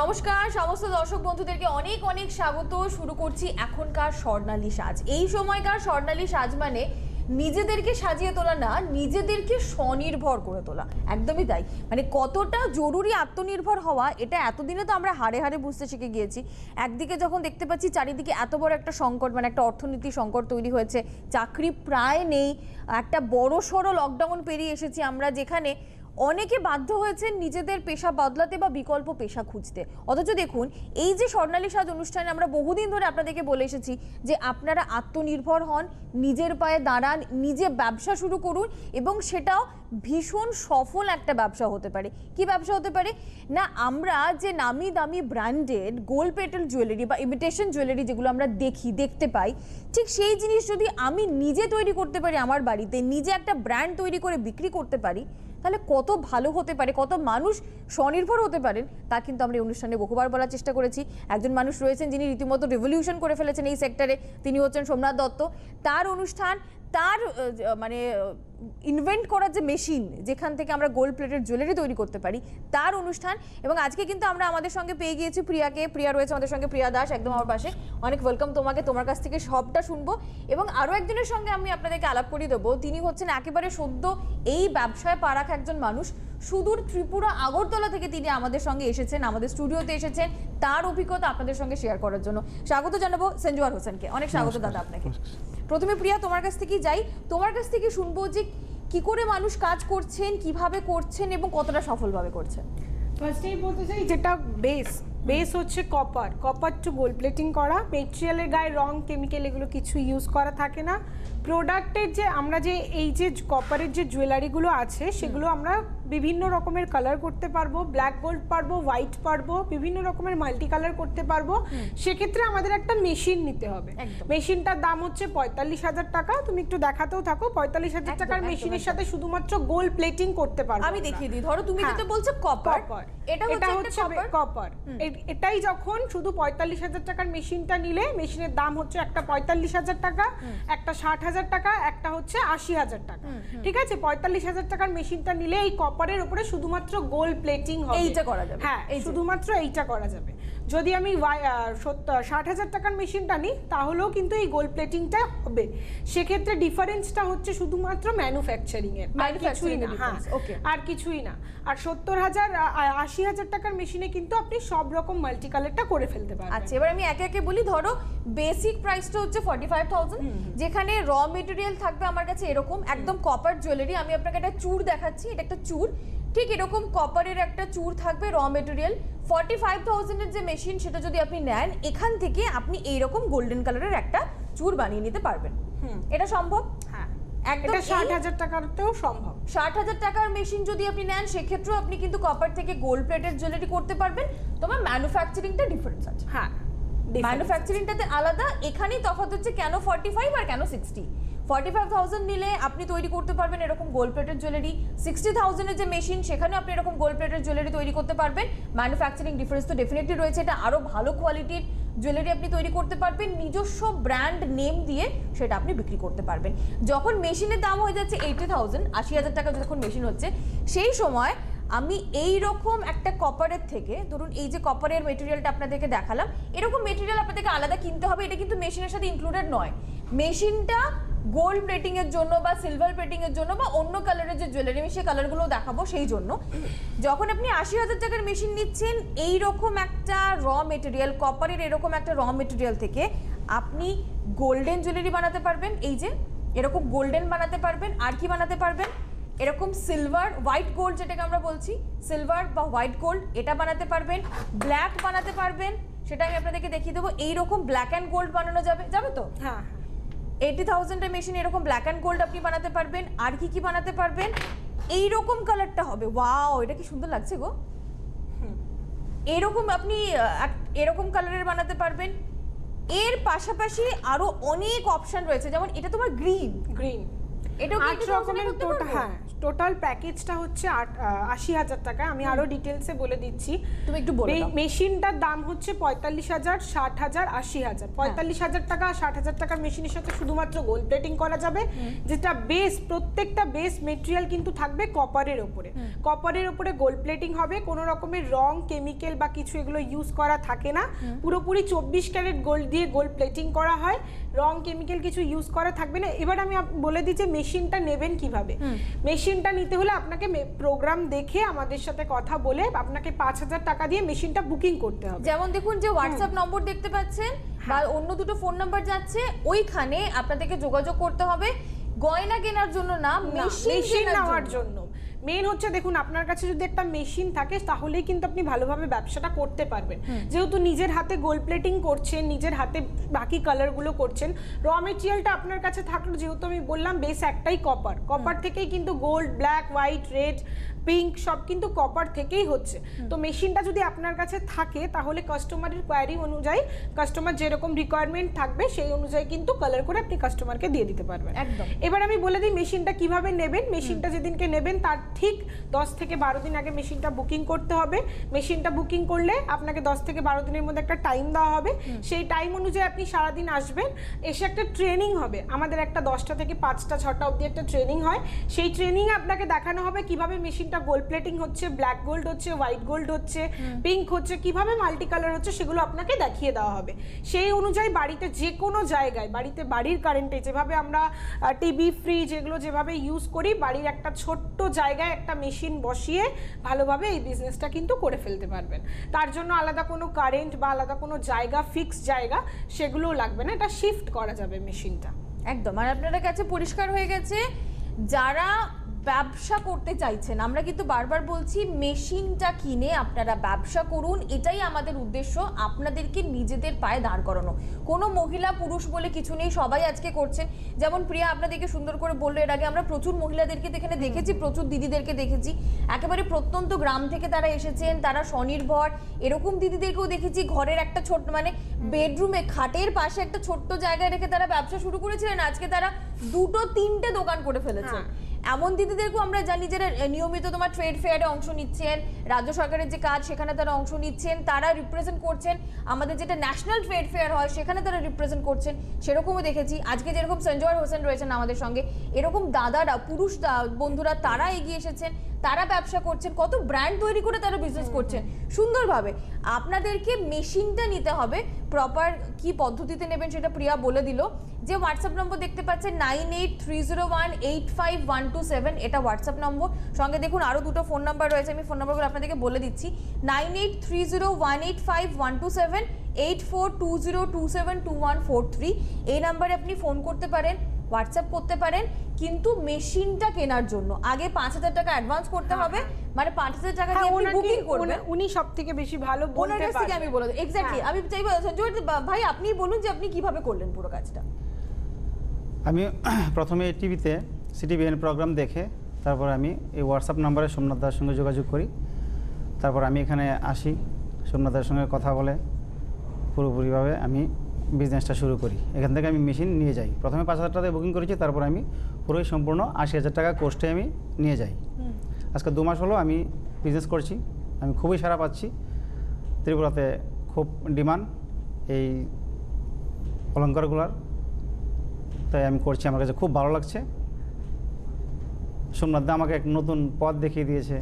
নমস্কার সমস্ত দর্শক বন্ধুদেরকে অনেক অনেক স্বাগত। শুরু করছি এখনকার স্বর্ণালী সাজ। এই সময়কার স্বর্ণালী সাজ মানে নিজেদেরকে সাজিয়ে তোলা না, নিজেদেরকে স্বনির্ভর করে তোলা। একদমই তাই, মানে কতটা জরুরি আত্মনির্ভর হওয়া, এটা এতদিনে তো আমরা হাড়ে হাড়ে বুঝতে শিখে গিয়েছি। একদিকে যখন দেখতে পাচ্ছি চারিদিকে এত বড় একটা সংকট, মানে একটা অর্থনীতি সংকট তৈরি হয়েছে, চাকরি প্রায় নেই, একটা বড় সড়ো লকডাউন পেরিয়ে এসেছি আমরা, যেখানে অনেকে বাধ্য হয়েছেন নিজেদের পেশা বদলাতে বা বিকল্প পেশা খুঁজতে। অথচ দেখুন, এই যে স্বর্ণালী সাজ অনুষ্ঠানে আমরা বহুদিন ধরে আপনাদেরকে বলে এসেছি যে আপনারা আত্মনির্ভর হন, নিজের পায়ে দাঁড়ান, নিজে ব্যবসা শুরু করুন, এবং সেটাও ভীষণ সফল একটা ব্যবসা হতে পারে। কি ব্যবসা হতে পারে না, আমরা যে নামি দামি ব্র্যান্ডেড গোল্ড প্লেটেড জুয়েলারি বা ইমিটেশন জুয়েলারি যেগুলো আমরা দেখতে পাই, ঠিক সেই জিনিস যদি আমি নিজে তৈরি করতে পারি, আমার বাড়িতে নিজে একটা ব্র্যান্ড তৈরি করে বিক্রি করতে পারি, তাহলে কত ভালো হতে পারে, কত মানুষ স্বনির্ভর হতে পারেন, তা কিন্তু আমরা এই অনুষ্ঠানে বহুবার বলার চেষ্টা করেছি। একজন মানুষ রয়েছেন যিনি রীতিমতো রেভলিউশন করে ফেলেছেন এই সেক্টরে, তিনি হচ্ছেন সোমনাথ দত্ত। তার অনুষ্ঠান, তার মানে ইনভেন্ট করার যে মেশিন, যেখান থেকে আমরা গোল্ড প্লেটেড জুয়েলারি তৈরি করতে পারি, তার অনুষ্ঠান। এবং আজকে কিন্তু আমরা আমাদের সঙ্গে পেয়ে গিয়েছি প্রিয়াকে। প্রিয়া রয়েছে আমাদের সঙ্গে, প্রিয়া দাস একদম আমার পাশে। অনেক ওয়েলকাম তোমাকে, তোমার কাছ থেকে সবটা শুনবো। এবং আরও একজনের সঙ্গে আমি আপনাদেরকে আলাপ করিয়ে দেবো, তিনি হচ্ছেন একেবারে সদ্য এই ব্যবসায় পা রাখা একজন মানুষ। সুদূর ত্রিপুরা আগরতলা থেকে তিনি আমাদের সঙ্গে এসেছেন, আমাদের স্টুডিওতে এসেছেন তার অভিজ্ঞতা আপনাদের সঙ্গে শেয়ার করার জন্য। স্বাগত জানাবো সঞ্জুয়ার হোসেনকে। অনেক স্বাগত দাদা আপনাকে। প্রথমে প্রিয়া তোমার কাছ থেকেই যাই, তোমার কাছ থেকে শুনবো যে কি করে মানুষ কাজ করছেন, কিভাবে করছেন এবং কতটা সফলভাবে করছেন। ফার্স্টেই বলতে চাই, যেটা বেস হচ্ছে কপার টু গোল্ড প্লেটিং করা। মেটেরিয়ালের গায়ে রং, কেমিক্যাল এগুলো কিছু ইউজ করা থাকে না। প্রোডাক্টের যে আমরা যে এই যে কপারের যে জুয়েলারিগুলো আছে, সেগুলো আমরা বিভিন্ন রকমের কালার করতে পারবো, ব্ল্যাক গোল্ড পারবো, হোয়াইট পারবো, বিভিন্ন রকমের মাল্টি কালার করতে পারবো। সেক্ষেত্রে আমাদের একটা মেশিন নিতে হবে। মেশিনটার দাম হচ্ছে 45,000 টাকা। তুমি একটু দেখাতেও থাকো। 45,000 টাকার মেশিনের সাথে শুধুমাত্র গোল্ড প্লেটিং করতে পারবো। আমি দেখিয়ে দিই। ধরো তুমি যেটা বলছো কপার, এটা হচ্ছে কপার। এটাই যখন শুধু 45,000 টাকার মেশিনটা নিলে, মেশিনের দাম হচ্ছে একটা 45,000 টাকা, একটা 60,000 টাকা, একটা হচ্ছে 80,000 টাকা। ঠিক আছে, 45,000 টাকার মেশিনটা নিলে এই কপারের উপরে শুধুমাত্র গোল্ড প্লেটিং হবে, এইটা করা যাবে। হ্যাঁ, শুধুমাত্র এইটা করা যাবে। যদি আমি 60,000 টাকার মেশিনটা নিই, তাহলেও কিন্তু এই গোল্ড প্লেটিংটা হবে। সেক্ষেত্রে ডিফারেন্সটা হচ্ছে শুধুমাত্র ম্যানুফ্যাকচারিং এর, আর কিছুই না। হ্যাঁ, আর কিছুই না। আর 70,000 80,000 টাকার মেশিনে কিন্তু আপনি সব রকম মাল্টি কালারটা করে ফেলতে পারবেন। আচ্ছা, এবার আমি একে একে বলি। ধরো বেসিক প্রাইসটা হচ্ছে 45,000, যেখানে র মেটেরিয়াল থাকবে আমার কাছে এরকম একদম কপার জুয়েলারি। আমি আপনাকে একটা চূড় দেখাচ্ছি, এটা একটা চূড়, ঠিক এরকম কপারের একটা চূড় থাকবে, র মেটেরিয়াল। 45,000 এর যে মেশিন, সেটা যদি আপনি নেন, এখান থেকে আপনি এইরকম গোল্ডেন কালারের একটা চূড় বানিয়ে নিতে পারবেন। এটা সম্ভব? হ্যাঁ, একদম। 60,000 টাকাতেও সম্ভব। 60,000 টাকার মেশিন যদি আপনি নেন, সেক্ষেত্রেও আপনি কিন্তু কপার থেকে গোল্ড প্লেটেড জুয়েলারি করতে পারবেন। তোমার ম্যানুফ্যাকচারিংটা ডিফারেন্স আছে। হ্যাঁ, ম্যানুফ্যাকচারিংটাতে আলাদা। এখানেই তফাৎ হচ্ছে কেন 45 আর কেন 60। 45,000 নিলে আপনি তৈরি করতে পারবেন এরকম গোল্ড প্লেটেড জুয়েলারি। 60,000 এর যে মেশিন, সেখানে আপনি এরকম গোল্ড প্লেটেড জুয়েলারি তৈরি করতে পারবেন। ম্যানুফ্যাকচারিং ডিফারেন্স তো ডেফিনেটলি রয়েছে, এটা আরো ভালো কোয়ালিটির জুয়েলারি আপনি তৈরি করতে পারবেন, নিজস্ব ব্র্যান্ড নেম দিয়ে সেটা আপনি বিক্রি করতে পারবেন। যখন মেশিনের দাম হয়ে যাচ্ছে 80,000, 80,000 টাকা যখন মেশিন হচ্ছে, সেই সময় আমি এই রকম একটা কপারের থেকে, ধরুন এই যে কপারের মেটেরিয়ালটা আপনাদেরকে দেখালাম, এরকম মেটেরিয়াল আপনাদেরকে আলাদা কিনতে হবে। এটা কিন্তু মেশিনের সাথে ইনক্লুডেড নয়। মেশিনটা গোল্ড প্লেটিং এর জন্য বা সিলভার প্লেটিং এর জন্য বা অন্য কালারের যে জুয়েলারি, আমি সেই কালারগুলো দেখাবো সেই জন্য। যখন আপনি 80,000 টাকার মেশিন নিচ্ছেন, এই রকম একটা র মেটেরিয়াল, কপারের এরকম একটা র মেটেরিয়াল থেকে আপনি গোল্ডেন জুয়েলারি বানাতে পারবেন। এই যে এরকম গোল্ডেন বানাতে পারবেন। আর কি বানাতে পারবেন? এরকম সিলভার, হোয়াইট গোল্ড যেটাকে আমরা বলছি, সিলভার বা হোয়াইট গোল্ড, এটা বানাতে পারবেন। ব্ল্যাক বানাতে পারবেন, সেটা আমি আপনাদেরকে দেখিয়ে দেবো। এইরকম ব্ল্যাক অ্যান্ড গোল্ড বানানো যাবে তো? হ্যাঁ। 80,000 এর মেশিন এরকম ব্ল্যাক অ্যান্ড গোল্ড আপনি বানাতে পারবেন। আর কি বানাতে পারবেন? এইরকম কালারটা হবে। ওয়াও, এটা কি সুন্দর লাগছে গো। এরকম আপনি এরকম কালারের বানাতে পারবেন। এর পাশাপাশি আরো অনেক অপশন রয়েছে, যেমন এটা তোমার গ্রিন, এটাও কি 8 একটু রকমের করতে টোটাল, পারবো? হ্যাঁ টোটাল প্যাকেজটা হচ্ছে 80,000 টাকা। আমি আরো ডিটেলসে বলে দিচ্ছি। তুমি একটু বলে দাও। মেশিনটার দাম হচ্ছে 45,000, 60,000, 80,000। 45,000 টাকা 60,000 টাকার মেশিনের সাথে শুধুমাত্র গোল্ড প্লেটিং করা যাবে, যেটা বেস, প্রত্যেকটা বেস মেটেরিয়াল কিন্তু থাকবে কপারের ওপরে। কপারের ওপরে গোল্ড প্লেটিং হবে, কোনো রকমের রং, কেমিক্যাল বা কিছু এগুলো ইউজ করা থাকে না। পুরোপুরি 24 ক্যারেট গোল্ড দিয়ে গোল্ড প্লেটিং করা হয়, রং কেমিক্যাল কিছু ইউজ করা থাকবে না। এবার আমি বলে দিই যে মেশিনটা নেবেন কিভাবে। মেশিনটা নিতে হলে আপনাকে প্রোগ্রাম দেখে আমাদের সাথে কথা বলে আপনাকে 5,000 টাকা দিয়ে মেশিনটা বুকিং করতে হবে। যেমন দেখুন যে হোয়াটসঅ্যাপ নম্বর দেখতে পাচ্ছেন বা অন্য দুটো ফোন নাম্বার যাচ্ছে, ওইখানে আপনাদেরকে যোগাযোগ করতে হবে গয়না কেনার জন্য না, মেশিন নেওয়ার জন্য। মেন হচ্ছে দেখুন, আপনার কাছে যদি একটা মেশিন থাকে তাহলেই কিন্তু আপনি ভালোভাবে ব্যবসাটা করতে পারবেন। যেহেতু নিজের হাতে গোল্ড প্লেটিং করছেন, নিজের হাতে বাকি কালারগুলো করছেন, র মেটেরিয়ালটা আপনার কাছে থাকলো, যেহেতু আমি বললাম বেস একটাই কপার, কপার থেকেই কিন্তু gold, black, white, red, pink সব কিন্তু কপার থেকেই হচ্ছে। তো মেশিনটা যদি আপনার কাছে থাকে তাহলে কাস্টমারের কোয়ারি অনুযায়ী, কাস্টমার যেরকম রিকোয়ারমেন্ট থাকবে সেই অনুযায়ী কিন্তু কালার করে আপনি কাস্টমারকে দিয়ে দিতে পারবেন। একদম। এবার আমি বলে দিই মেশিনটা কিভাবে নেবেন। মেশিনটা যেদিনকে নেবেন তার ঠিক 10 থেকে 12 দিন আগে মেশিনটা বুকিং করতে হবে। মেশিনটা বুকিং করলে আপনাকে 10 থেকে 12 দিনের মধ্যে একটা টাইম দেওয়া হবে। সেই টাইম অনুযায়ী আপনি সারাদিন আসবেন, এসে একটা ট্রেনিং হবে। আমাদের একটা 10টা থেকে 5টা 6টা অবধি একটা ট্রেনিং হয়। সেই ট্রেনিংয়ে আপনাকে দেখানো হবে কিভাবে মেশিনটা গোল্ড প্লেটিং হচ্ছে, ব্ল্যাক গোল্ড হচ্ছে, হোয়াইট গোল্ড হচ্ছে, পিঙ্ক হচ্ছে, কিভাবে মাল্টি কালার হচ্ছে সেগুলো আপনাকে দেখিয়ে দেওয়া হবে। সেই অনুযায়ী বাড়িতে যে কোনো জায়গায়, বাড়ির কারেন্টে যেভাবে আমরা টিভি, ফ্রিজ এগুলো যেভাবে ইউজ করি, বাড়ির একটা ছোট্ট জায়গায় একটা মেশিন বসিয়ে ভালোভাবে এই বিজনেসটা কিন্তু করে ফেলতে পারবেন। তার জন্য আলাদা কোনো কারেন্ট বা আলাদা কোনো জায়গা, ফিক্স জায়গা সেগুলোও লাগবে না, এটা শিফট করা যাবে মেশিনটা। একদম। আর আপনাদের কাছে পরিষ্কার হয়ে গেছে, যারা ব্যবসা করতে চাইছেন, আমরা কিন্তু বারবার বলছি মেশিনটা কিনে আপনারা ব্যবসা করুন, এটাই আমাদের উদ্দেশ্য, আপনাদেরকে নিজেদের পায়ে দাঁড় করানো। কোনো মহিলা পুরুষ বলে কিছু নেই, সবাই আজকে করছেন। যেমন প্রিয়া আপনাদেরকে সুন্দর করে বললো, এর আগে আমরা প্রচুর মহিলাদেরকে এখানে দেখেছি, প্রচুর দিদিদেরকে দেখেছি, একেবারে প্রত্যন্ত গ্রাম থেকে তারা এসেছেন, তারা স্বনির্ভর। এরকম দিদিদেরকেও দেখেছি ঘরের একটা ছোট্ট, মানে বেডরুমে খাটের পাশে একটা ছোট্ট জায়গায় রেখে তারা ব্যবসা শুরু করেছিলেন, আজকে তারা 2-3টে দোকান করে ফেলেছেন। এমন দিদিদেরকেও আমরা জানি যারা নিয়মিত তোমার ট্রেড ফেয়ারে অংশ নিচ্ছেন, রাজ্য সরকারের যে কাজ সেখানে তারা অংশ নিচ্ছেন, তারা রিপ্রেজেন্ট করছেন, আমাদের যেটা ন্যাশনাল ট্রেড ফেয়ার হয় সেখানে তারা রিপ্রেজেন্ট করছেন, সেরকমও দেখেছি। আজকে যেরকম সঞ্জয় হোসেন রয়েছেন আমাদের সঙ্গে, এরকম দাদারা, পুরুষ বন্ধুরা তারা এগিয়ে এসেছেন, তারা ব্যবসা করছেন, কত ব্র্যান্ড তৈরি করে তারা বিজনেস করছেন সুন্দরভাবে। আপনাদেরকে মেশিনটা নিতে হবে, প্রপার কি পদ্ধতিতে নেবেন সেটা প্রিয়া বলে দিল। যে হোয়াটসঅ্যাপ নম্বর দেখতে পাচ্ছেন 9830185127, এটা হোয়াটসঅ্যাপ নম্বর। সঙ্গে দেখুন আরও দুটো ফোন নাম্বার রয়েছে, আমি ফোন নাম্বারগুলো আপনাদেরকে বলে দিচ্ছি। 9830185127, 8420272143, এই নাম্বারে আপনি ফোন করতে পারেন, হোয়াটসঅ্যাপ করতে পারেন। কিন্তু মেশিনটা কেনার জন্য আগে 5,000 টাকা অ্যাডভান্স করতে হবে, মানে 5,000 টাকা দিয়ে আপনি বুকিং করবেন। উনি সবথেকে বেশি ভালো বলতে ওনার কাছ থেকে আমি বলে দেব। এক্স্যাক্টলি, আমি চাইবো সঞ্জয় ভাই আপনি বলুন যে আপনি কিভাবে করলেন পুরো কাজটা। আমি প্রথমে টিভিতে সিটিভিএন প্রোগ্রাম দেখে তারপর আমি এই হোয়াটসঅ্যাপ নাম্বারে সোমনাথ দার সঙ্গে যোগাযোগ করি। তারপর আমি এখানে আসি, সোমনাথ দার সঙ্গে কথা বলে পুরোপুরিভাবে আমি বিজনেসটা শুরু করি। এখান থেকে আমি মেশিন নিয়ে যাই। প্রথমে 5,000 টাকা বুকিং করেছি, তারপর আমি পুরোই সম্পূর্ণ 80,000 টাকা কোস্টে আমি নিয়ে যাই। আজকে 2 মাস হলো আমি বিজনেস করছি, আমি খুবই সাড়া পাচ্ছি। ত্রিপুরাতে খুব ডিমান্ড এই অলঙ্কারগুলার, তাই আমি করছি, আমার কাছে খুব ভালো লাগছে। সোমনাথ দা আমাকে এক নতুন পথ দেখিয়ে দিয়েছে,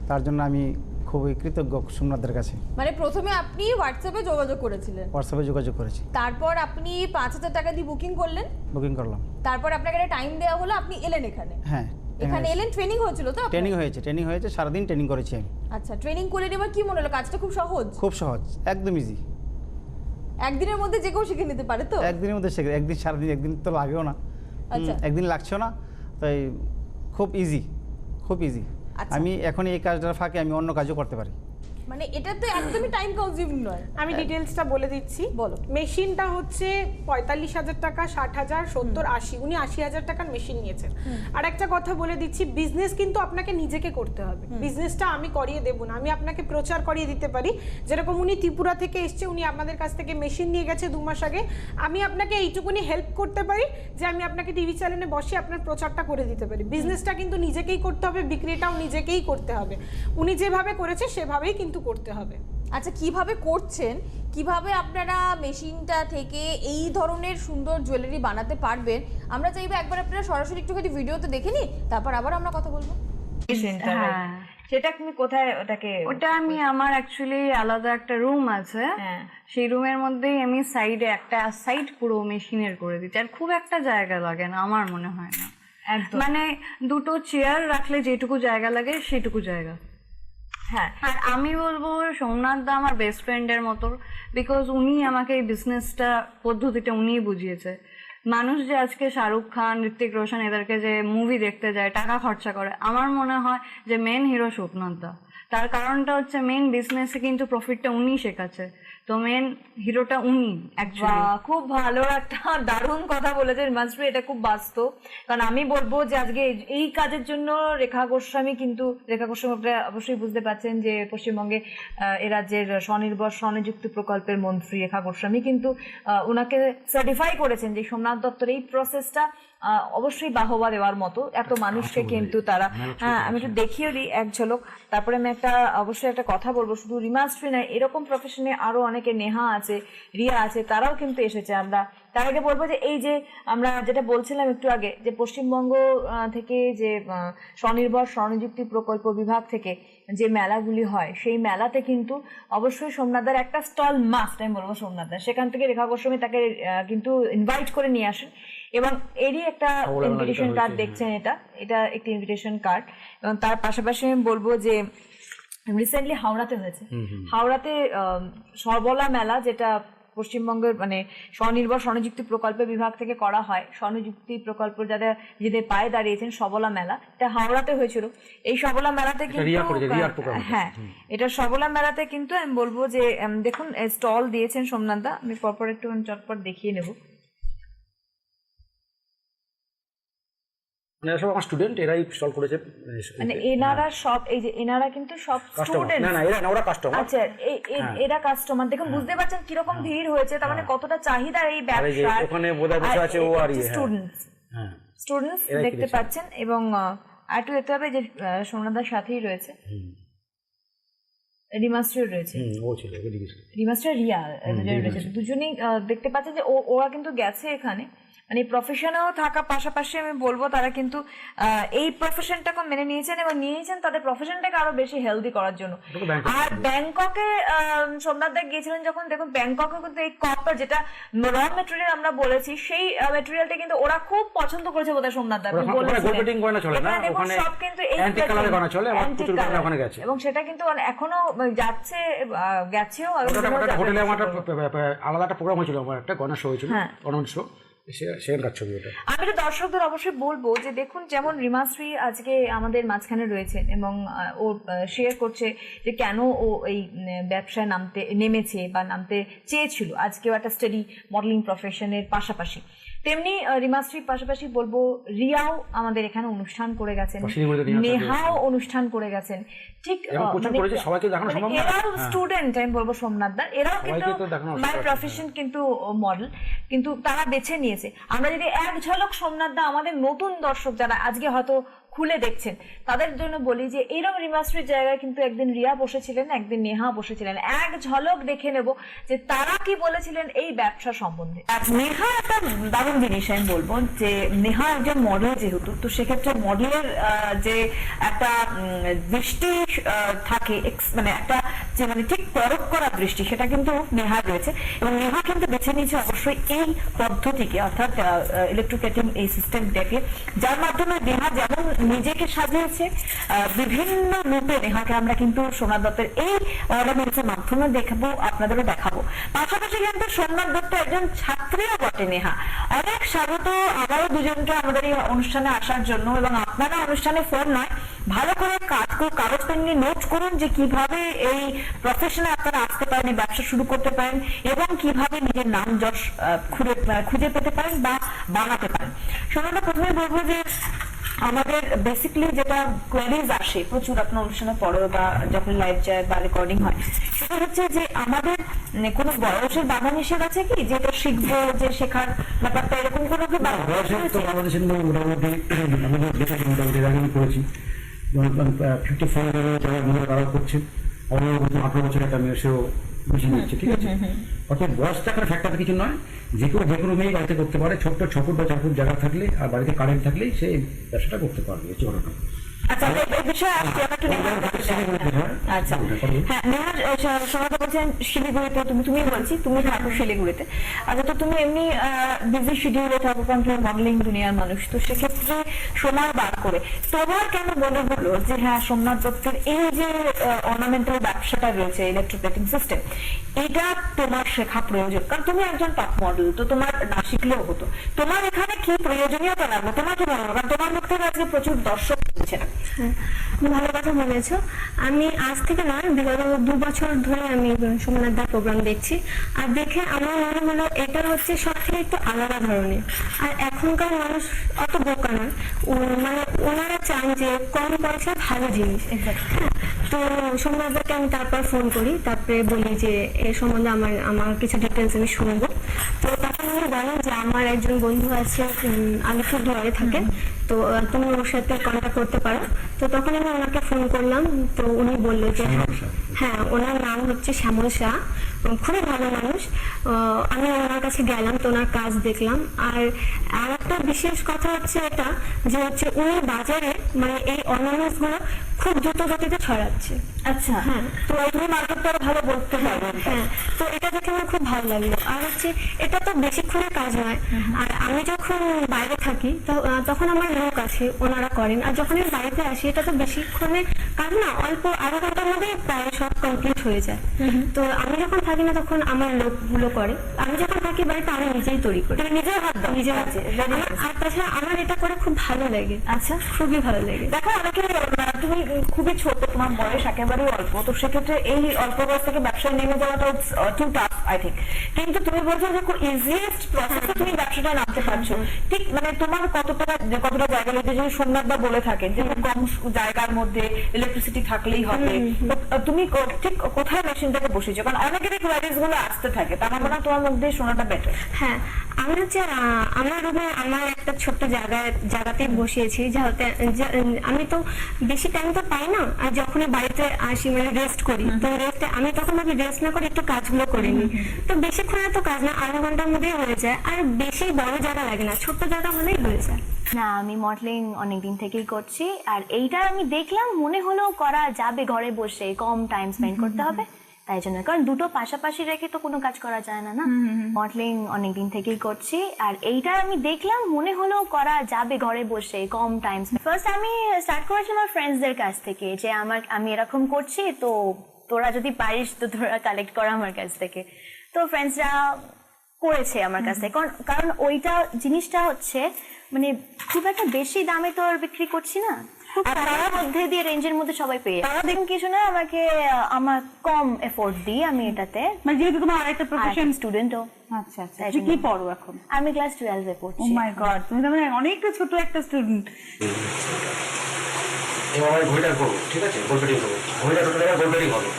তার জন্য আমি খুবই কৃতজ্ঞ সোমনাথদের কাছে। মানে প্রথমে আপনি হোয়াটসঅ্যাপে যোগাযোগ করেছিলেন, হোয়াটসঅ্যাপে যোগাযোগ করেছি, তারপর আপনি 5,000 টাকা দিয়ে বুকিং করলেন, বুকিং করলাম, তারপর আপনাকে একটা টাইম দেওয়া হলো, আপনি এলেন এখানে। হ্যাঁ এখানে এলেন, ট্রেনিং হয়েছিল তো? ট্রেনিং হয়েছে, সারাদিন ট্রেনিং করেছি আমি। আচ্ছা, ট্রেনিং করে এবার কি মনে হলো? কাজটা খুব সহজ, খুব সহজ, একদম ইজি। একদিনের মধ্যে যে কেউ শিখে নিতে পারে তো? একদিনের মধ্যে শিখে, একদিন সারাদিন, একদিন তো লাগেও না, একদিন লাগছেও না, তাই খুব ইজি, খুব ইজি। আমি এখন এই কাজটার ফাঁকে আমি অন্য কাজও করতে পারি। মানে এটা তো একদমই টাইম কনজিউমিং নয়। আমি ডিটেলসটা বলে দিচ্ছি। বলো। মেশিনটা হচ্ছে 45,000 টাকা, 60,000, 70, 80, উনি 80,000 টাকার মেশিন নিয়েছেন। আর একটা কথা বলে দিচ্ছি, বিজনেস কিন্তু আপনাকে নিজেকে করতে হবে, বিজনেসটা আমি করিয়ে দেবো না, আমি আপনাকে প্রচার করিয়ে দিতে পারি। যেরকম উনি ত্রিপুরা থেকে এসছে, উনি আপনাদের কাছ থেকে মেশিন নিয়ে গেছে 2 মাস আগে, আমি আপনাকে এইটুকুনি হেল্প করতে পারি যে আমি আপনাকে টিভি চ্যানেলে বসে আপনার প্রচারটা করে দিতে পারি। বিজনেসটা কিন্তু নিজেকেই করতে হবে, বিক্রিটাও নিজেকেই করতে হবে। উনি যেভাবে করেছে সেভাবেই কিন্তু করতে হবে। আচ্ছা, কিভাবে করছেন, কিভাবে আপনারা মেশিনটা থেকে এই ধরনের সুন্দর জুয়েলারি বানাতে পারবেন, আমরা চাইবো একবার আপনারা সরাসরি একটুখানি ভিডিওতে দেখে নিই, তারপর আবার আমরা কথা বলবো। হ্যাঁ, সেটা তুমি কোথায় ওটাকে? ওটা আমি আমার অ্যাকচুয়ালি আলাদা একটা রুম আছে, হ্যাঁ। সেই রুমের মধ্যেই আমি সাইডে একটা সাইড পুরো মেশিনের করে দিচ্ছি। আর খুব একটা জায়গা লাগে না আমার মনে হয় না, একদম। মানে 2টো চেয়ার রাখলে যেটুকু জায়গা লাগে সেটুকু জায়গা। হ্যাঁ, আর আমি বলবো সোমনাথ দা আমার বেস্ট ফ্রেন্ডের মতো, বিকজ উনি আমাকে এই বিজনেসটা পদ্ধতিটা উনিই বুঝিয়েছে। মানুষ যে আজকে শাহরুখ খান, ঋত্বিক রোশন এদেরকে যে মুভি দেখতে যায়, টাকা খরচা করে, আমার মনে হয় যে মেন হিরো সোমনাথ দা। তার কারণটা হচ্ছে মেন বিজনেসে কিন্তু প্রফিটটা উনি শেখাচ্ছে, তো মেন হিরোটা উনি অ্যাকচুয়ালি। খুব ভালো একটা দারুণ কথা বলেছেন মাস্টার, এটা খুব বাস্তব। কারণ আমি বলবো যে আজকে এই কাজের জন্য রেখা গোস্বামী অবশ্যই বুঝতে পারছেন যে পশ্চিমবঙ্গে এ রাজ্যের স্বনির্ভর স্বনিযুক্ত প্রকল্পের মন্ত্রী রেখা গোস্বামী কিন্তু ওনাকে সার্টিফাই করেছেন যে সোমনাথ দত্তর এই প্রসেসটা অবশ্যই বাহবা দেওয়ার মতো। এত মানুষকে কিন্তু তারা, হ্যাঁ আমি একটু দেখিয়ে দিই এক ঝলক, তারপরে আমি অবশ্যই একটা কথা বলবো। শুধু রিমাশ্রী নয়, এরকম প্রফেশনে আরো অনেকে, নেহা আছে, রিয়া আছে, তারাও কিন্তু এসেছে। আমরা তার আগে বলবো যে এই যে আমরা যেটা বলছিলাম একটু আগে, যে পশ্চিমবঙ্গ থেকে যে স্বনির্ভর স্বনিযুক্তি প্রকল্প বিভাগ থেকে যে মেলাগুলি হয়, সেই মেলাতে কিন্তু অবশ্যই সোমনাথদার একটা স্টল মাস্ট, আমি বলবো সোমনাথদার। সেখান থেকে রেখা গোস্বামী তাকে কিন্তু ইনভাইট করে নিয়ে আসেন, এবং এরই একটা ইনভিটেশন কার্ড দেখছেন, এটা একটি ইনভিটেশন কার্ড। এবং তার পাশাপাশি আমি বলবো যে রিসেন্টলি হাওড়াতে হয়েছে, হাওড়াতে সবলা মেলা, যেটা পশ্চিমবঙ্গের মানে স্বনির্ভর স্বনিযুক্তি প্রকল্প বিভাগ থেকে করা হয়, স্বনিযুক্তি প্রকল্প যারা নিজেদের পায়ে দাঁড়িয়েছেন, সবলা মেলা, এটা হাওড়াতে হয়েছিল। এই সবলা মেলাতে কিন্তু, হ্যাঁ এটা সবলা মেলাতে কিন্তু আমি বলবো যে দেখুন স্টল দিয়েছেন সোমনাথ দা, আমি পরপর একটু চটপট দেখিয়ে নেবো। এরা সব আমার স্টুডেন্ট, এরাই স্টল করেছে। মানে এনারা সব, এই যে এনারা কিন্তু সব স্টুডেন্ট, না এরা না, ওরা কাস্টমার। আচ্ছা, এরা কাস্টমার। দেখুন বুঝতে পারছেন কিরকম ভিড় হয়েছে, তার মানে কতটা চাহিদা এই ব্যবসার। ওখানে বোধহয় বসে আছে ও আর স্টুডেন্টস দেখতে পাচ্ছেন। এবং আর একটু দেখতে হবে যে সোমনাথদার সাথেই রয়েছে রিমাস্টার রয়েছে, রিমাস্টার রিয়া রয়েছে, দুজনেই দেখতে পাচ্ছেন যে ওরা কিন্তু গেছে এখানে, মানে প্রফেশনেও থাকা পাশাপাশি আমি বলবো তারা কিন্তু এই প্রফেশনটাকে মেনে নিয়েছেন এবং নিয়েছেন তাদের প্রফেশনটাকে আরো বেশি হেলদি করার জন্য। আর ব্যাংককে সোমনাথ দা গিয়েছিলেন যখন, দেখুন ব্যাংককে কিন্তু এই কপার, যেটা র মেটেরিয়াল আমরা বলেছি, সেই মেটেরিয়ালটা কিন্তু ওরা খুব পছন্দ করেছে বোধহয় সোমনাথ দা দেখুন, সব কিন্তু এবং সেটা কিন্তু এখনো গেছেও। আলাদা একটা প্রোগ্রাম হয়েছিল, একটা গয়না শো হয়েছিল, অনন্ত শো, আমি তো দর্শকদের অবশ্যই বলবো যে দেখুন, যেমন রিমাশ্রী আজকে আমাদের মাঝখানে রয়েছে এবং ও শেয়ার করছে যে কেন ও এই ব্যবসায় নেমেছে বা নামতে চেয়েছিল। আজকেও একটা স্টাডি মডেলিং প্রফেশনের পাশাপাশি, তেমনি রিমাশ্রীর পাশাপাশি বলবো রিয়াও আমাদের এখানে অনুষ্ঠান করে গেছেন, নেহাও অনুষ্ঠান করে গেছেন, ঠিক এরাও স্টুডেন্ট, আমি বলবো সোমনাথ দা, এরাও কিন্তু বাই প্রফেশন কিন্তু মডেল, কিন্তু তারা বেছে নিয়েছে। আমরা যদি এক ঝলক সোমনাথ দা আমাদের নতুন দর্শক যারা আজকে হয়তো খুলে দেখছেন তাদের জন্য বলি যে এইরকম রিমাস্ট্রির জায়গায় কিন্তু একদিন রিয়া বসেছিলেন, একদিন নেহা বসেছিলেন, এক ঝলক দেখে নেব যে তারা কি বলেছিলেন এই ব্যবসা সম্বন্ধে। নেহা একটা দারুণ জিনিস আমি বলবো যে নেহা একজন মডেল যেহেতু, তো সেক্ষেত্রে মডেলের যে একটা দৃষ্টি থাকে, মানে একটা যে মানে ঠিক পরখ করা দৃষ্টি, সেটা কিন্তু নেহার রয়েছে এবং নেহা কিন্তু বেছে নিয়েছে অবশ্যই এই পদ্ধতিকে, অর্থাৎ ইলেকট্রোকেটিং এই সিস্টেমটাকে, যার মাধ্যমে নেহা যেমন নিজেকে সাজিয়েছে বিভিন্ন রূপে, নেহাকে আমরা কিন্তু সোমনাথ দত্তের এই অর্নামেন্টসের মাধ্যমে দেখবো, আপনাদেরও দেখাবো। পাশাপাশি কিন্তু সোমনাথ দত্ত একজন ছাত্রীও বটে নেহা। অনেক স্বাগত আবারও দুজনকে আমাদের এই অনুষ্ঠানে আসার জন্য, এবং আপনারা অনুষ্ঠানে ফোন নয় ভালো করে কাগজ পেন নিয়ে নোট করুন যে কিভাবে এই প্রফেশনে আপনারা আসতে পারেন, এই ব্যবসা শুরু করতে পারেন এবং কিভাবে নিজের নাম যশ খুঁজে পেতে পারেন বা বানাতে পারেন। সোনাদা, প্রথমে বলবো যে আমাদের বেসিক্যালি যেটা কোয়ারিজ আসে প্রচুর আপনার অনুষ্ঠানের পরেও বা যখন লাইভ যায় বা রেকর্ডিং হয়, সেটা হচ্ছে যে আমাদের কোনো বয়সের বাধা নিষেধ আছে কি, যে এটা শিখবো, যে শেখার ব্যাপারটা এরকম কোনো কি বাধা বয়সের তো বাংলাদেশের মোটামুটি আমাদের যেটাকে মোটামুটি রানিং করেছি, যেমন 54 যারা মনে তারা করছে, অনেক 18 বছর একটা মেয়ে সেও বেশি নিচ্ছে, ঠিক আছে। অর্থাৎ বয়সটা একটা ফ্যাক্টর কিছু নয়, যে কোনো মেয়ে বাড়িতে করতে পারে, ছোট্ট 6 ফুট বা 4 ফুট জায়গা থাকলে আর বাড়িতে কারেন্ট থাকলেই সে ব্যবসাটা করতে পারবে, এই ঘটনা। আচ্ছা, এই বিষয়ে আসছি আমরা একটু। আচ্ছা, হ্যাঁ, নেহার সোনাদা বলছেন শিলিগুড়িতে, তুমি বলছি তুমি থাকো শিলিগুড়িতে। আচ্ছা, তো তুমি এমনি বিজি শিডিউলে থাকো, কারণ তুমি মডেলিং দুনিয়ার মানুষ, তো সেক্ষেত্রে সময় বার করে তোমার কেন মনে হলো যে হ্যাঁ সোমনাথ দত্তের এই যে অর্নামেন্টাল ব্যবসাটা রয়েছে, ইলেকট্রোপ্লেটিং সিস্টেম, এটা তোমার শেখা প্রয়োজন? কারণ তুমি একজন টপ মডেল, তো তোমার না শিখলেও হতো। তোমার এখানে কি প্রয়োজনীয়তা লাগলো, তোমার কি মনে হলো? কারণ তোমার মুখ থেকে আজকে প্রচুর দর্শক শুনছে না। ভালো কথা বলেছো। আমি আজ থেকে নয়, বিগত 2 বছর ধরে আমি সোমনাথ দার প্রোগ্রাম দেখছি, আর দেখে আমার মনে হলো এটা হচ্ছে সব থেকে একটু আলাদা ধরনের। আর এখনকার মানুষ অত বোকা নয়, মানে ওনারা চান যে কম পয়সা ভালো জিনিস। হ্যাঁ, তো সোমনাথ দাকে আমি তারপর ফোন করি, তারপরে বলি যে এর সম্বন্ধে আমার কিছু ডিটেলস আমি শুনবো। তো তখন উনি বলেন যে আমার একজন বন্ধু আছে আলিপুরদুয়ারে থাকে, তো তুমি ওর সাথে কন্ট্যাক্ট করতে পারো। তো তখন আমি ওনাকে ফোন করলাম, তো উনি বললো যে হ্যাঁ, ওনার নাম হচ্ছে শ্যামল শাহ, খুবই ভালো মানুষ। আমি ওনার কাছে গেলাম, তো ওনার কাজ দেখলাম। আর একটা বিশেষ কথা হচ্ছে এটা যে হচ্ছে উনি বাজারে মানে এই অর্নামেন্টস গুলো খুব দ্রুত গতিতে ছড়াচ্ছে। আচ্ছা, হ্যাঁ, তো তুমি মার্কেটটা ভালো বলতে পারবেন। হ্যাঁ, তো এটা দেখে আমার খুব ভালো লাগলো। আর হচ্ছে এটা তো বেশিক্ষণের কাজ নয়, আর আমি যখন বাইরে থাকি তখন আমার লোক আছে, ওনারা করেন। আর যখন আমি বাড়িতে আসি, এটা তো বেশিক্ষণের কাজ না, অল্প আধা ঘন্টার মধ্যে প্রায় সব কমপ্লিট হয়ে যায়। তো আমি যখন থাকি না তখন আমার লোকগুলো করে, আমি যখন থাকি বাড়িতে আমি নিজেই তৈরি করি, নিজের হাত দাও, নিজের হাতে। আর তাছাড়া আমার এটা করে খুব ভালো লাগে। আচ্ছা, খুবই ভালো লাগে। দেখো, অনেকে তুমি খুবই ছোট, তোমার বয়স একেবারে অল্প, তো সেক্ষেত্রে এই অল্প বয়স থেকে ব্যবসায় নেমে যাওয়াটা টু টাফ আই থিঙ্ক। কিন্তু তুমি বলছো যে খুব ইজিয়েস্ট প্রসেসে তুমি ব্যবসাটা নামতে পারছো, ঠিক মানে তোমার কতটা জায়গা লইতে, যদি সোমনাথ দা বলে থাকেন যে কম জায়গার মধ্যে ইলেকট্রিসিটি থাকলেই হবে, তুমি ঠিক কোথায় মেশিনটাকে বসেছো? কারণ অনেকেরই কোয়ারিজ গুলো আসতে থাকে, তার মানে তোমার মধ্যে শোনাটা বেটার। হ্যাঁ, আমি হচ্ছে আমার রুমে আমার একটা ছোট্ট জায়গাতে বসিয়েছি, যাতে আমি তো বেশি টাইম তো পাই না, আর যখনই বাড়িতে আসি মানে রেস্ট করি, তো রেস্টে আমি তখন ভাবি রেস্ট না করে একটু কাজগুলো করে নিই। তো বেশিক্ষণ তো কাজ না, আধা ঘন্টার মধ্যেই হয়ে যায়, আর বেশি বড় জায়গা লাগে না, ছোট্ট জায়গা হলেই হয়ে যায়। না, আমি মডেলিং অনেকদিন থেকেই করছি, আর এইটা আমি দেখলাম মনে হলো করা যাবে ঘরে বসে, কম টাইম স্পেন্ড করতে হবে, তাই জন্য। কারণ দুটো পাশাপাশি রেখে তো কোনো কাজ করা যায় না। মডেলিং অনেকদিন থেকেই করছি, আর এইটা আমি দেখলাম মনে হলো করা যাবে ঘরে বসে, কম টাইম। ফার্স্ট আমি স্টার্ট করেছিলাম আমার ফ্রেন্ডসদের কাছ থেকে, যে আমি এরকম করছি, তো তোরা যদি পারিস তো তোরা কালেক্ট করা আমার কাছ থেকে। তো ফ্রেন্ডসরা করেছে আমার কাছ থেকে, কারণ ওইটা জিনিসটা হচ্ছে মানে খুব একটা বেশি দামে তো আর বিক্রি করছি না, তার মধ্যে দিয়ে রেঞ্জের মধ্যে সবাই পেয়ে। তারা দেখুন কিছু না, আমার কম এফোর্ট দিই আমি এটাতে, মানে যেহেতু তোমার আরেকটা প্রফেশন স্টুডেন্টও। আচ্ছা, তুমি কি পড়ো এখন? আমি ক্লাস 12 এ পড়ছি। ও মাই গড, তুমি তো মানে অনেকটা ছোট একটা স্টুডেন্ট। এবার ঘড়িটা করবো, ঠিক আছে, গোলপেটিং করবো, ঘড়িটা টোটাল এবার গোলপেটিং হবে।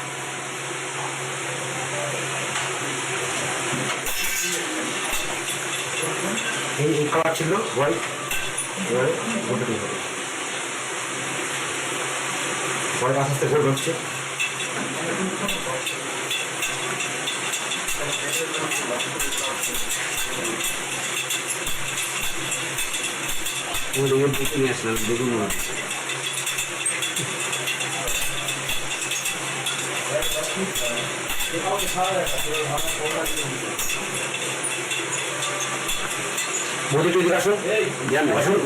এই কালার ছিল হোয়াইট, এবারে গোলপেটিং হবে। হোয়াইট আস্তে আস্তে গোল হচ্ছে। দেখে নিয়ে আসলাম, দেখুন মোদি টুদি আসুন, আসুন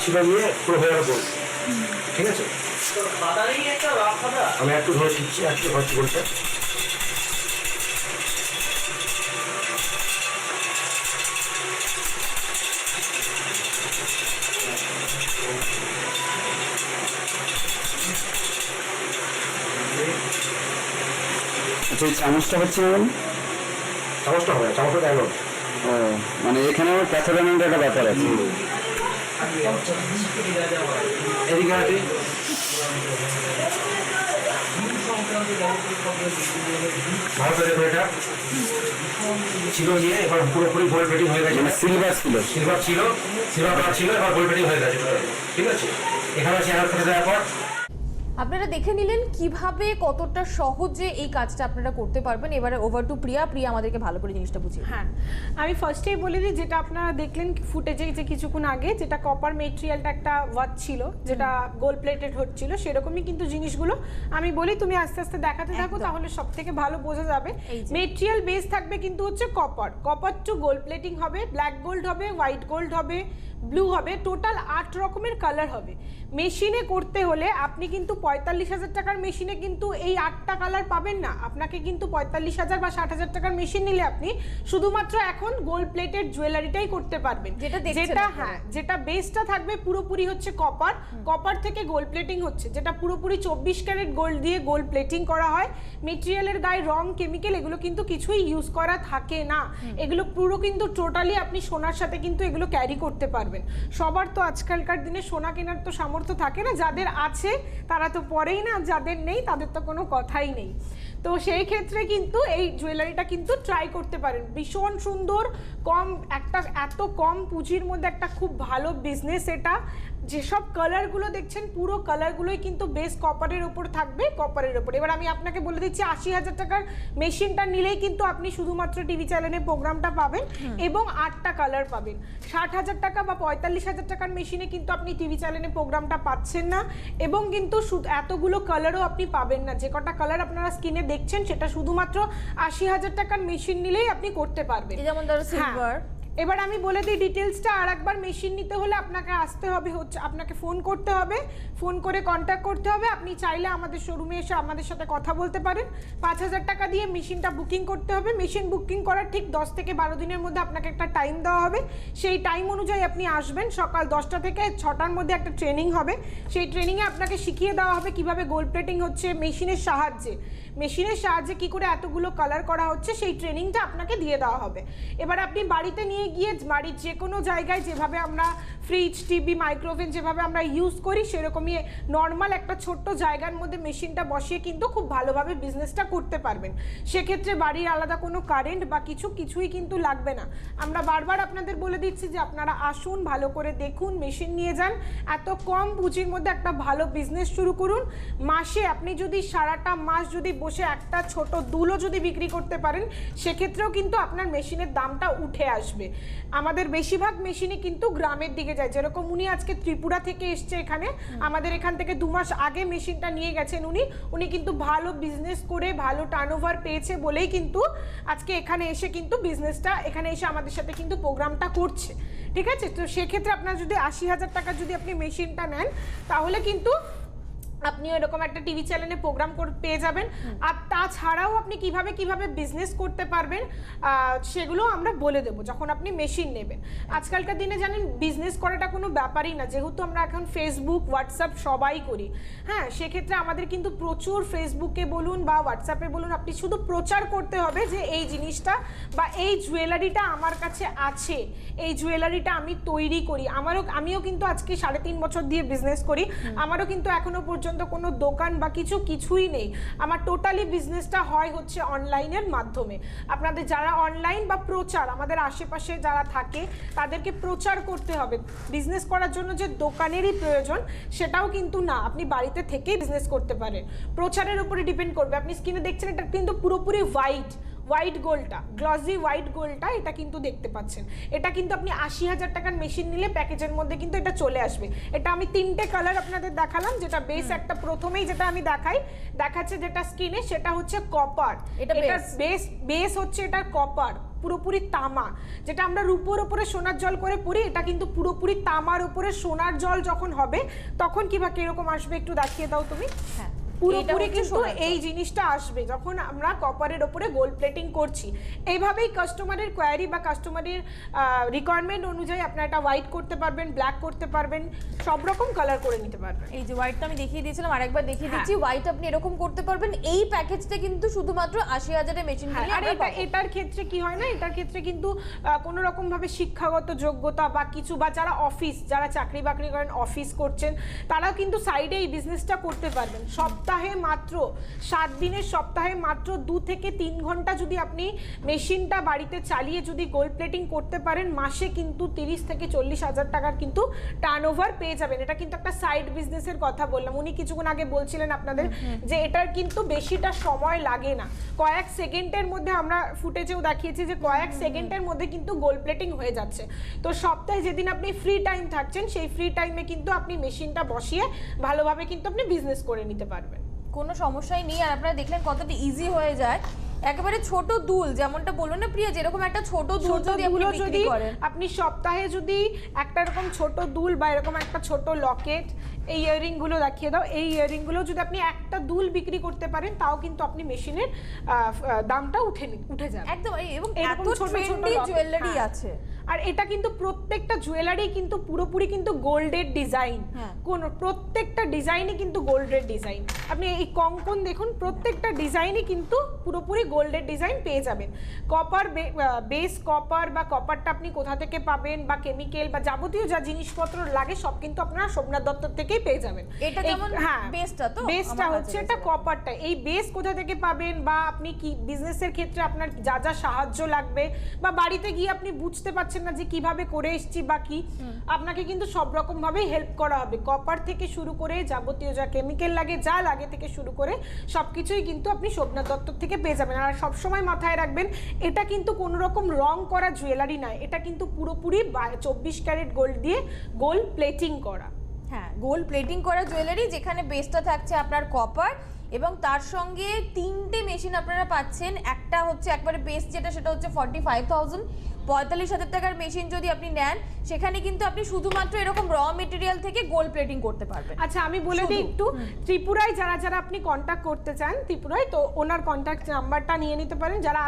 ছিল নিয়ে পুরো হয়ে গেল, ঠিক আছে। আমি একটু ধরে শিখছি, একটু হচ্ছে বলতে সেই চামচটা হচ্ছে যেমন চামচটা হবে, চামচটা অ্যালোড। ও মানে এখানেও ক্যাথোডামেন্টের একটা ব্যাপার আছে। এদিকে আছে ভারতের এটা ছিল নিয়ে এবার পুরোপুরি গোল্ড প্লেটিং হয়ে গেছে। সিলভার ছিল, সিলভার ছিল, সিলভার কালার ছিল, এবার গোল্ড প্লেটিং হয়ে গেছে। ঠিক আছে, এখানে চেয়ার করে দেওয়ার পর আপনারা দেখে নিলেন কিভাবে কতটা সহজে এই কাজটা আপনারা করতে পারবেন। এবারে ওভার টু প্রিয়া। প্রিয়া আমাদেরকে ভালো করে জিনিসটা বুঝিয়ে দিন। হ্যাঁ, আমি ফার্স্টেই বলে দিই, যেটা আপনারা দেখলেন ফুটেজে যে কিছুক্ষণ আগে, যেটা কপার মেটেরিয়ালটা একটা ওয়াচ ছিল, যেটা গোল্ড প্লেটেড হচ্ছিল, সেরকমই কিন্তু জিনিসগুলো। আমি বলি তুমি আস্তে আস্তে দেখাতে থাকো, তাহলে সব থেকে ভালো বোঝা যাবে। মেটেরিয়াল বেস থাকবে কিন্তু হচ্ছে copper, copper two gold plating হবে, ব্ল্যাক গোল্ড হবে, হোয়াইট গোল্ড হবে, ব্লু হবে, টোটাল 8 রকমের কালার হবে। মেশিনে করতে হলে আপনি কিন্তু 45,000 টাকার মেশিনে কিন্তু এই 8টা কালার পাবেন না। আপনাকে কিন্তু 45,000 বা 60,000 টাকার মেশিন নিলে আপনি শুধুমাত্র এখন গোল্ড প্লেটেড জুয়েলারিটাই করতে পারবেন। যেটা বেসটা থাকবে পুরোপুরি হচ্ছে কপার, কপার থেকে গোল্ড প্লেটিং হচ্ছে, যেটা পুরোপুরি 24 ক্যারেট গোল্ড দিয়ে গোল্ড প্লেটিং করা হয়। মেটেরিয়ালের গায়ে রং, কেমিক্যাল এগুলো কিন্তু কিছুই ইউজ করা থাকে না। এগুলো পুরো কিন্তু টোটালি আপনি সোনার সাথে কিন্তু এগুলো ক্যারি করতে পারবেন। সবার তো আজকালকার দিনে সোনা কেনার তো সামর্থ্য থাকে না, যাদের আছে তারা তো পরেই না, যাদের নেই তাদের তো কোনো কথাই নেই। তো সেই ক্ষেত্রে কিন্তু এই জুয়েলারিটা কিন্তু ট্রাই করতে পারেন। ভীষণ সুন্দর, এত কম পুঁজির মধ্যে একটা খুব ভালো বিজনেস এটা। যেসব কালারগুলো দেখছেন পুরো কালারগুলোই কিন্তু বেস কপারের ওপর থাকবে, কপারের ওপর। এবার আমি আপনাকে বলে দিচ্ছি 80,000 টাকার মেশিনটা নিলেই কিন্তু আপনি শুধুমাত্র টিভি চ্যানেলে প্রোগ্রামটা পাবেন এবং 8টা কালার পাবেন। 60,000 টাকা বা 45,000 টাকার মেশিনে কিন্তু আপনি টিভি চ্যানেলে প্রোগ্রামটা পাচ্ছেন না এবং কিন্তু এতগুলো কালারও আপনি পাবেন না। যে কটা কালার আপনারা স্ক্রিনে দেখছেন সেটা শুধুমাত্র 80,000 টাকার মেশিন নিলেই আপনি করতে পারবেন। যেমন ধরো সিলভার। এবার আমি বলে দিই ডিটেলসটা। আর একবার মেশিন নিতে হলে আপনাকে আসতে হবে, আপনাকে ফোন করতে হবে, ফোন করে কন্ট্যাক্ট করতে হবে। আপনি চাইলে আমাদের শোরুমে এসে আমাদের সাথে কথা বলতে পারেন। 5,000 টাকা দিয়ে মেশিনটা বুকিং করতে হবে। মেশিন বুকিং করার ঠিক 10 থেকে 12 দিনের মধ্যে আপনাকে একটা টাইম দেওয়া হবে। সেই টাইম অনুযায়ী আপনি আসবেন। সকাল 10টা থেকে 6টার মধ্যে একটা ট্রেনিং হবে। সেই ট্রেনিংয়ে আপনাকে শিখিয়ে দেওয়া হবে কিভাবে গোল্ড প্লেটিং হচ্ছে মেশিনের সাহায্যে কি করে এতগুলো কালার করা হচ্ছে, সেই ট্রেনিংটা আপনাকে দিয়ে দেওয়া হবে। এবার আপনি বাড়িতে নিয়ে গিয়ে বাড়ির যে কোনো জায়গায় যেভাবে আমরা ফ্রিজ, টিভি, মাইক্রোওভেন যেভাবে আমরা ইউজ করি সেরকমই নর্মাল একটা ছোট্ট জায়গার মধ্যে মেশিনটা বসিয়ে কিন্তু খুব ভালোভাবে বিজনেসটা করতে পারবেন। সেক্ষেত্রে বাড়ির আলাদা কোনো কারেন্ট বা কিছুই কিন্তু লাগবে না। আমরা বারবার আপনাদের বলে দিচ্ছি যে আপনারা আসুন, ভালো করে দেখুন, মেশিন নিয়ে যান। এত কম পুঁজির মধ্যে একটা ভালো বিজনেস শুরু করুন। মাসে আপনি যদি সারাটা মাস যদি বসে একটা ছোট দুলও যদি বিক্রি করতে পারেন, সেক্ষেত্রেও কিন্তু আপনার মেশিনের দামটা উঠে আসবে। আমাদের বেশিরভাগ মেশিনই কিন্তু গ্রামের দিকে যায়। যেরকম উনি আজকে ত্রিপুরা থেকে এসছে এখানে, আমাদের এখান থেকে 2 মাস আগে মেশিনটা নিয়ে গেছেন উনি কিন্তু ভালো বিজনেস করে ভালো টার্নওভার পেয়েছে বলেই কিন্তু আজকে এখানে এসে কিন্তু বিজনেসটা এখানে এসে আমাদের সাথে কিন্তু প্রোগ্রামটা করছে। ঠিক আছে, তো সেক্ষেত্রে আপনার যদি 80,000 টাকা যদি আপনি মেশিনটা নেন তাহলে কিন্তু আপনি এরকম একটা টিভি চ্যানেলে প্রোগ্রাম পেয়ে যাবেন। আর তাছাড়াও আপনি কিভাবে বিজনেস করতে পারবেন সেগুলো আমরা বলে দেবো যখন আপনি মেশিন নেবেন। আজকালকার দিনে জানেন বিজনেস করাটা কোনো ব্যাপারই না, যেহেতু আমরা এখন ফেসবুক, হোয়াটসঅ্যাপ সবাই করি। হ্যাঁ, সেক্ষেত্রে আমাদের কিন্তু প্রচুর ফেসবুকে বলুন বা হোয়াটসঅ্যাপে বলুন, আপনি শুধু প্রচার করতে হবে যে এই জিনিসটা বা এই জুয়েলারিটা আমার কাছে আছে, এই জুয়েলারিটা আমি তৈরি করি। আমিও কিন্তু আজকে 3.5 বছর দিয়ে বিজনেস করি। আমারও কিন্তু এখনো পর্যন্ত কোনো দোকান বা কিছুই নেই। আমার টোটালি বিজনেসটা হয় হচ্ছে অনলাইনের মাধ্যমে। আপনাদের যারা অনলাইন বা প্রচার, আমাদের আশেপাশে যারা থাকে তাদেরকে প্রচার করতে হবে। বিজনেস করার জন্য যে দোকানেরই প্রয়োজন সেটাও কিন্তু না, আপনি বাড়িতে থেকেই বিজনেস করতে পারেন। প্রচারের উপরে ডিপেন্ড করবে। আপনি স্ক্রিনে দেখছেন এটা কিন্তু পুরোপুরি হোয়াইট গোল্ডটা, গ্লসি হোয়াইট গোল্ডটা এটা কিন্তু দেখতে পাচ্ছেন। এটা কিন্তু আপনি 80,000 টাকার মেশিন নিলে প্যাকেজের মধ্যে কিন্তু এটা চলে আসবে। এটা আমি 3টে কালার আপনাদের দেখালাম। যেটা বেস একটা প্রথমেই যেটা আমি দেখাচ্ছে যেটা স্ক্রিনে, সেটা হচ্ছে কপার। এটা বেস হচ্ছে এটা কপার, পুরোপুরি তামা। যেটা আমরা রূপোর উপরে সোনার জল করে পরি, এটা কিন্তু পুরোপুরি তামার উপরে সোনার জল যখন হবে তখন কিরকম আসবে একটু দেখিয়ে দাও তুমি। হ্যাঁ, পুরোপুরি হচ্ছে কিন্তু সোনার এই জিনিসটা আসবে যখন আমরা কপারের ওপরে গোল্ড প্লেটিং করছি। এইভাবেই কাস্টমারের কোয়ারি বা কাস্টমারের রিকোয়ারমেন্ট অনুযায়ী আপনারা এটা হোয়াইট করতে পারবেন, ব্ল্যাক করতে পারবেন, সব রকম কালার করে নিতে পারবেন। এই যে হোয়াইটটা আমি দেখিয়ে দিয়েছিলাম, আরেকবার দেখিয়ে দিচ্ছি। হোয়াইট আপনি এরকম করতে পারবেন। এই প্যাকেজটা কিন্তু শুধুমাত্র 80,000-এর মেশিন কিনলে আর এটার ক্ষেত্রে কি হয় না, এটার ক্ষেত্রে কিন্তু কোনো রকম ভাবে শিক্ষাগত যোগ্যতা বা কিছু, বা যারা যারা চাকরি বাকরি করেন, অফিস করছেন, তারাও কিন্তু সাইডে এই বিজনেসটা করতে পারবেন। সপ্তাহে মাত্র 7 দিনের সপ্তাহে মাত্র 2 থেকে 3 ঘন্টা যদি আপনি মেশিনটা বাড়িতে চালিয়ে যদি গোল্ড প্লেটিং করতে পারেন, মাসে কিন্তু 30 থেকে 40 হাজার টাকার কিন্তু টার্নওভার পেয়ে যাবেন। এটা কিন্তু একটা সাইড বিজনেসের কথা বললাম। উনি কিছুক্ষণ আগে বলছিলেন আপনাদের যে এটার কিন্তু বেশিটা সময় লাগে না, কয়েক সেকেন্ডের মধ্যে, আমরা ফুটেজেও দেখিয়েছি যে কয়েক সেকেন্ডের মধ্যে কিন্তু গোল্ড প্লেটিং হয়ে যাচ্ছে। তো সপ্তাহে যেদিন আপনি ফ্রি টাইম থাকছেন, সেই ফ্রি টাইমে কিন্তু আপনি মেশিনটা বসিয়ে ভালোভাবে কিন্তু আপনি বিজনেস করে নিতে পারবেন, কোনো সমস্যাই নেই। আর আপনারা দেখলেন কতটা ইজি হয়ে যায়। একেবারে ছোট দুল, যেমনটা বললো না প্রিয়া, যেরকম একটা ছোট দুল যদি আপনি বিক্রি করেন, আপনি সপ্তাহে যদি একটা এরকম ছোট দুল বা এরকম একটা ছোট লকেট, এই ইয়াররিং গুলো দেখিয়ে দাও, এই ইয়াররিং গুলো যদি আপনি একটা দুল বিক্রি করতে পারেন, তাও কিন্তু আপনি মেশিনের দামটা উঠে যাবে একদম। এবং এরকম এত ছোট ছোট ট্রেন্ডি জুয়েলারি আছে। আর এটা কিন্তু প্রত্যেকটা জুয়েলারি কিন্তু পুরোপুরি কিন্তু গোল্ডের ডিজাইন, কোন প্রত্যেকটা ডিজাইনই কিন্তু গোল্ডের ডিজাইন। আপনি এই কঙ্কন দেখুন, প্রত্যেকটা ডিজাইনই কিন্তু পুরোপুরি গোল্ডের ডিজাইন পেয়ে যাবেন। কপার বেস কপার বা কপারটা আপনি কোথা থেকে পাবেন, বা কেমিক্যাল বা যাবতীয় যা জিনিসপত্র লাগে সব কিন্তু আপনারা সোমনাথ দত্ত থেকেই পেয়ে যাবেন। এটা যেমন বেসটা, তো বেসটা হচ্ছে এটা কপারটা। এই বেস কোথা থেকে পাবেন, বা আপনি কি বিজনেসের ক্ষেত্রে আপনার যা যা সাহায্য লাগবে, বা বাড়িতে গিয়ে আপনি বুঝতে পারছেন না যে কিভাবে করে এসেছি বা কি, আপনাকে কিন্তু সব রকম ভাবে হেল্প করা হবে। কপার থেকে শুরু করে যাবতীয় যা কেমিক্যাল লাগে, যা লাগে থেকে শুরু করে সবকিছুই কিন্তু আপনি সোমনাথ দত্ত থেকে পেয়ে যাবেন। আর সবসময় মাথায় রাখবেন, এটা কিন্তু কোনো রকম রং করা জুয়েলারি নয়, এটা কিন্তু পুরোপুরি 24 ক্যারেট গোল্ড দিয়ে গোল্ড প্লেটিং করা। হ্যাঁ, গোল্ড প্লেটিং করা জুয়েলারি, যেখানে বেসটা থাকছে আপনার কপার, এবং তার সঙ্গে 3টে মেশিন আপনারা পাচ্ছেন। একটা হচ্ছে একবারে বেস যেটা, সেটা হচ্ছে 45,000, 45,000 টাকার মেশিন যদি আপনি নেন, সেখানে কিন্তু আপনি শুধুমাত্র এরকম র মেটেরিয়াল থেকে গোল্ড প্লেটিং করতে পারবেন। আচ্ছা, আমি বলে দিই একটু, ত্রিপুরায় যারা যারা আপনি কন্ট্যাক্ট করতে চান ত্রিপুরায়, তো ওনার কন্ট্যাক্ট নাম্বারটা নিয়ে নিতে পারেন। যারা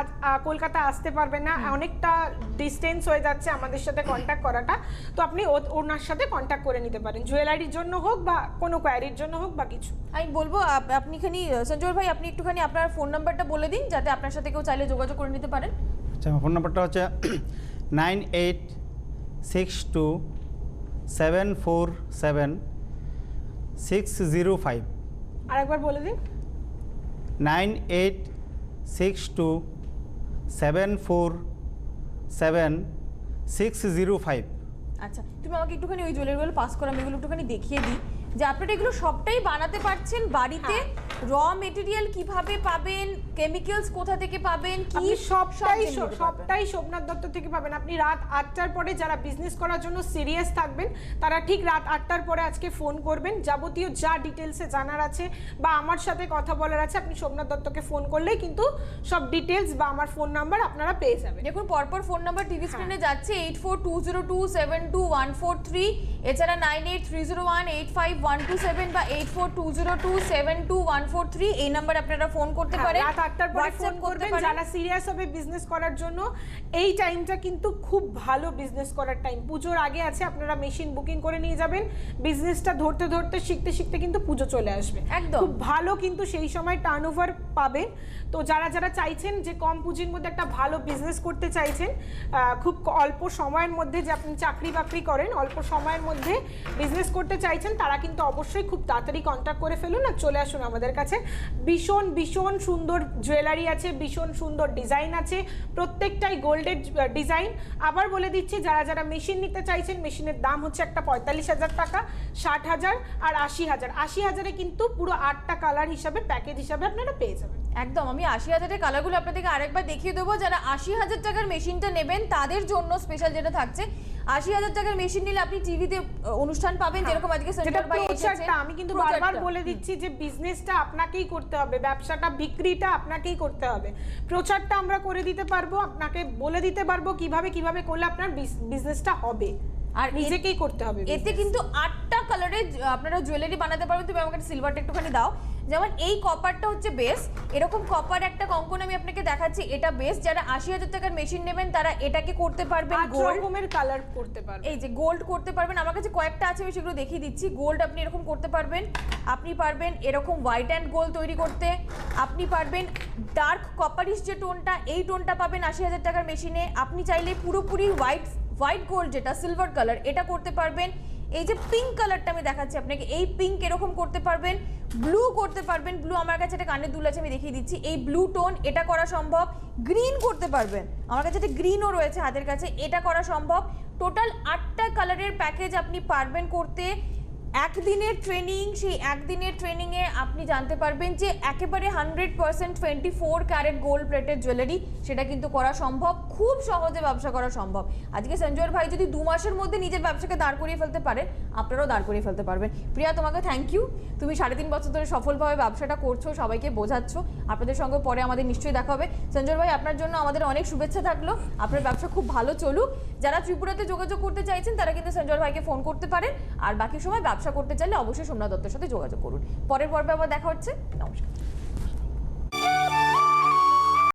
কলকাতা আসতে পারবেন না, অনেকটা ডিস্টেন্স হয়ে যাচ্ছে আমাদের সাথে কন্ট্যাক্ট করাটা, তো আপনি ওনার সাথে কন্ট্যাক্ট করে নিতে পারেন, জুয়েলারির জন্য হোক বা কোনো কোয়ারির জন্য হোক বা কিছু। আমি বলবো আপনিখানি সঞ্জয় ভাই, আপনি একটুখানি আপনার ফোন নাম্বারটা বলে দিন, যাতে আপনার সাথে কেউ চাইলে যোগাযোগ করে নিতে পারেন। আচ্ছা, আমার ফোন নাম্বারটা হচ্ছে 9862747605। আরেকবার বলে দিন। 9862747605। আচ্ছা, তুমি আমাকে একটুখানি ওই জুয়েলারিগুলো পাস করো, আমি এগুলো একটুখানি দেখিয়ে দিই যে আপনারা এগুলো সবটাই বানাতে পারছেন বাড়িতে। র মেটেরিয়াল কিভাবে পাবেন, কেমিক্যালস কোথা থেকে পাবেন, কি আপনি সবটাই সোমনাথ দত্ত থেকে পাবেন। আপনি রাত 8টার পরে যারা বিজনেস করার জন্য সিরিয়াস থাকবেন, তারা ঠিক রাত 8টার পরে আজকে ফোন করবেন। যাবতীয় যা ডিটেলসে জানার আছে বা আমার সাথে কথা বলার আছে, আপনি সোমনাথ দত্তকে ফোন করলেই কিন্তু সব ডিটেলস বা আমার ফোন নাম্বার আপনারা পেয়ে যাবেন। দেখুন, পরপর ফোন নাম্বার টিভি স্ক্রিনে যাচ্ছে, 8420272143, এছাড়া 9830185127 বা 8420272143, এই নাম্বার আপনারা ফোন করতে পারেন। রাত 8টার পরে ফোন করবেন যারা সিরিয়াস হবে বিজনেস করার জন্য। এই টাইমটা কিন্তু খুব ভালো বিজনেস করার টাইম। পুজোর আগে আছে, আপনারা মেশিন বুকিং করে নিয়ে যাবেন, বিজনেসটা ধরতে ধরতে শিখতে শিখতে কিন্তু পুজো চলে আসবে। একদম খুব ভালো কিন্তু সেই সময় টার্নওভার পাবেন। তো যারা যারা চাইছেন যে কম পুঁজির মধ্যে একটা ভালো বিজনেস করতে চাইছেন, খুব অল্প সময়ের মধ্যে, যে আপনি চাকরি বাকরি করেন, অল্প সময়ের মধ্যে বিজনেস করতে চাইছেন, তারা কিন্তু অবশ্যই খুব তাড়াতাড়ি কন্ট্যাক্ট করে ফেলুন আর চলে আসুন আমাদের কাছে। ভীষণ ভীষণ সুন্দর জুয়েলারি আছে, ভীষণ সুন্দর ডিজাইন আছে, প্রত্যেকটাই গোল্ডের ডিজাইন। আবার বলে দিচ্ছি, যারা যারা মেশিন নিতে চাইছেন, মেশিনের দাম হচ্ছে একটা 45,000 টাকা, 60,000 আর 80,000। 80,000-এ কিন্তু পুরো 8টা কালার হিসাবে প্যাকেজ হিসাবে আপনারা পেয়ে যাবেন। একদম, আমি 80,000-এর কালারগুলো আপনাদেরকে আরেকবার দেখিয়ে দেবো। যারা 80,000 টাকার মেশিনটা নেবেন, তাদের জন্য স্পেশাল যেটা থাকছে, 80,000 টাকার মেশিন নিলে আপনি টিভিতে অনুষ্ঠান পাবেন, যেরকম আজকে সেন্ট্রাল বাই এসেছে। আমি কিন্তু বারবার বলে দিচ্ছি যে বিজনেসটা আপনাকেই করতে হবে, ব্যবসাটা বিক্রিটা আপনাকেই করতে হবে। প্রচারটা আমরা করে দিতে পারবো, আপনাকে বলে দিতে পারবো কিভাবে কিভাবে করলে আপনার বিজনেসটা হবে, আর নিজেকেই করতে হবে। এতে কিন্তু 8টা কালারে আপনারা জুয়েলারি বানাতে পারবেন। তুমি আমাকে সিলভারটা একটুখানি দাও। যেমন এই কপারটা হচ্ছে বেস, এরকম কপার একটা কঙ্কন আমি আপনাকে দেখাচ্ছি, এটা বেস। যারা 80,000 টাকার মেশিন নেবেন তারা এটাকে করতে পারবেন 8 গোল্ড, রকমের কালার করতে পারবে। এই যে গোল্ড করতে পারবেন, আমার কাছে কয়েকটা আছে আমি সেগুলো দেখিয়ে দিচ্ছি। গোল্ড আপনি এরকম করতে পারবেন, আপনি পারবেন এরকম হোয়াইট অ্যান্ড গোল্ড তৈরি করতে, আপনি পারবেন ডার্ক কপারিশ যে টোনটা, এই টোনটা পাবেন 80,000 টাকার মেশিনে। আপনি চাইলে পুরোপুরি হোয়াইট গোল্ড যেটা সিলভার কালার এটা করতে পারবেন। এই যে পিঙ্ক কালারটা আমি দেখাচ্ছি আপনাকে, এই পিঙ্ক এরকম করতে পারবেন, ব্লু করতে পারবেন। ব্লু আমার কাছে একটা কানের দুল আছে আমি দেখিয়ে দিচ্ছি, এই ব্লু টোন এটা করা সম্ভব। গ্রিন করতে পারবেন, আমার কাছে একটা গ্রিনও রয়েছে হাতের কাছে, এটা করা সম্ভব। টোটাল 8টা কালারের প্যাকেজ আপনি পারবেন করতে। একদিনের ট্রেনিং, সেই একদিনের ট্রেনিংয়ে আপনি জানতে পারবেন যে একেবারে 100% 24 ক্যারেট গোল্ড প্লেটেড জুয়েলারি সেটা কিন্তু করা সম্ভব, খুব সহজে ব্যবসা করা সম্ভব। আজকে সঞ্জয়ের ভাই যদি 2 মাসের মধ্যে নিজের ব্যবসাকে দাঁড় করিয়ে ফেলতে পারেন, আপনারাও দাঁড় করিয়ে ফেলতে পারবেন। প্রিয়া, তোমাকে থ্যাংক ইউ, তুমি 3.5 বছর ধরে সফলভাবে ব্যবসাটা করছো, সবাইকে বোঝাচ্ছ। আপনাদের সঙ্গে পরে আমাদের নিশ্চয়ই দেখা হবে। সঞ্জয় ভাই, আপনার জন্য আমাদের অনেক শুভেচ্ছা থাকলো, আপনার ব্যবসা খুব ভালো চলুক। যারা ত্রিপুরাতে যোগাযোগ করতে চাইছেন তারা কিন্তু সঞ্জয় ভাইকে ফোন করতে পারেন, আর বাকি সময় ব্যবসা করতে চাইলে অবশ্যই সোমনাথ দত্তের সাথে যোগাযোগ করুন। পরের পর্বে আবার দেখা হচ্ছে, নমস্কার।